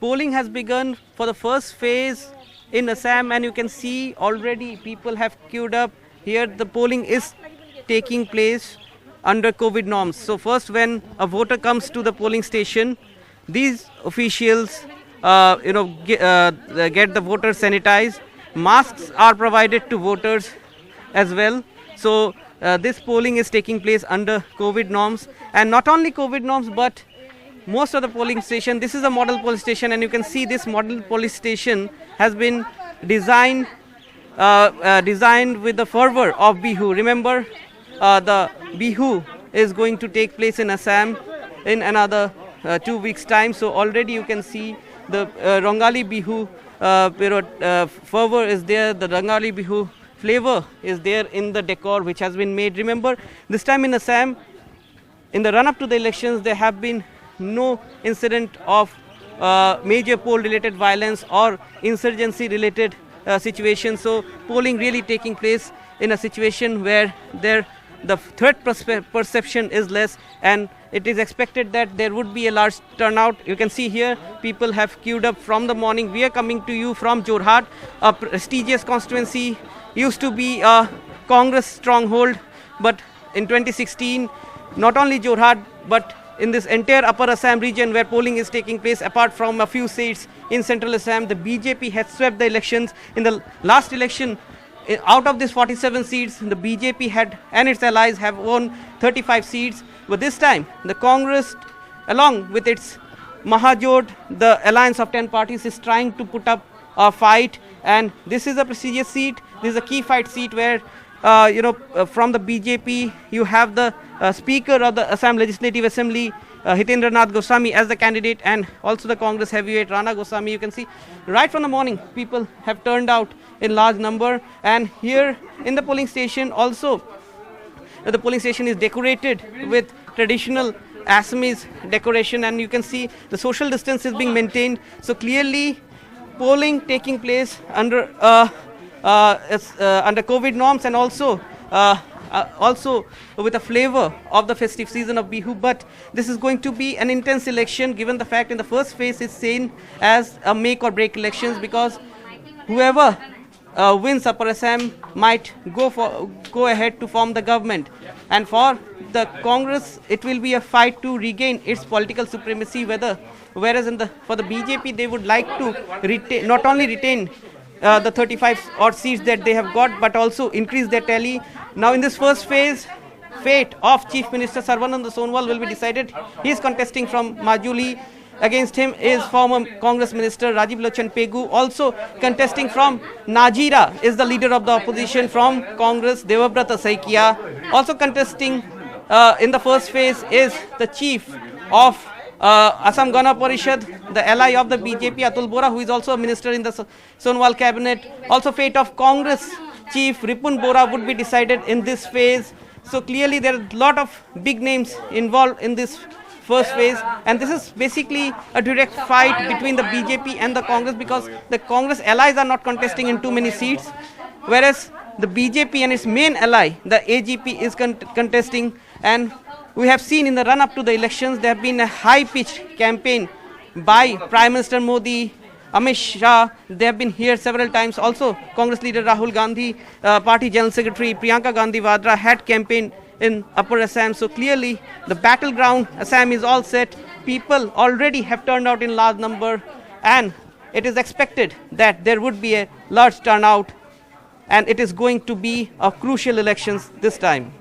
polling has begun for the first phase in Assam, and you can see already people have queued up. Here the polling is taking place under COVID norms. So first, when a voter comes to the polling station, these officials get the voters sanitized. Masks are provided to voters as well. So this polling is taking place under COVID norms, and not only COVID norms, but most of the polling station. This is a model police station, and you can see this model police station has been designed with the fervor of Bihu. Remember, the Bihu is going to take place in Assam in another 2 weeks' time. So already you can see the Rangali Bihu fervor is there. The Rangali Bihu flavor is there in the decor which has been made. Remember, this time in Assam, in the run-up to the elections, there have been no incident of major poll-related violence or insurgency-related situation. So polling really taking place in a situation where the threat perception is less, and it is expected that there would be a large turnout. You can see here people have queued up from the morning. We are coming to you from Jorhat, a prestigious constituency, used to be a Congress stronghold, but in 2016, not only Jorhat, but in this entire Upper Assam region where polling is taking place, apart from a few seats in Central Assam, the BJP has swept the elections. In the last election, out of these 47 seats, the BJP and its allies have won 35 seats. But this time, the Congress, along with its Mahajot, the alliance of 10 parties, is trying to put up a fight. And this is a prestigious seat. This is a key fight seat where, from the BJP, you have the Speaker of the Assam Legislative Assembly, Hitendra Nath Goswami, as the candidate, and also the Congress heavyweight Rana Goswami. You can see right from the morning, people have turned out in large number. And here in the polling station also, the polling station is decorated with traditional Assamese decoration, and you can see the social distance is being maintained. So clearly, polling taking place under COVID norms, and also with a flavor of the festive season of Bihu. But this is going to be an intense election, given the fact in the first phase it's seen as a make or break elections, because whoever wins Upper Assam might go ahead to form the government. And for the Congress, it will be a fight to regain its political supremacy. Whereas for the BJP, they would like to not only retain the 35 odd seats that they have got, but also increase their tally. Now in this first phase, fate of Chief Minister Sarvananda Sonowal will be decided. He is contesting from Majuli. Against him is former Congress Minister Rajiv Lochan Pegu. Also contesting from Najira is the leader of the opposition from Congress, Devabrata Saikia. Also contesting in the first phase is the chief of Assam Gana Parishad, the ally of the BJP, Atul Bora, who is also a minister in the Sonowal cabinet. Also fate of Congress chief Ripun Bora would be decided in this phase. So clearly there are a lot of big names involved in this first phase, and this is basically a direct fight between the BJP and the Congress, because the Congress allies are not contesting in too many seats, whereas the BJP and its main ally, the AGP, is contesting. And we have seen in the run-up to the elections, there have been a high-pitched campaign by Prime Minister Modi, Amit Shah. They have been here several times. Also, Congress leader Rahul Gandhi, Party General Secretary Priyanka Gandhi Vadra had campaigned in Upper Assam. So clearly, the battleground Assam is all set. People already have turned out in large number, and it is expected that there would be a large turnout, and it is going to be a crucial elections this time.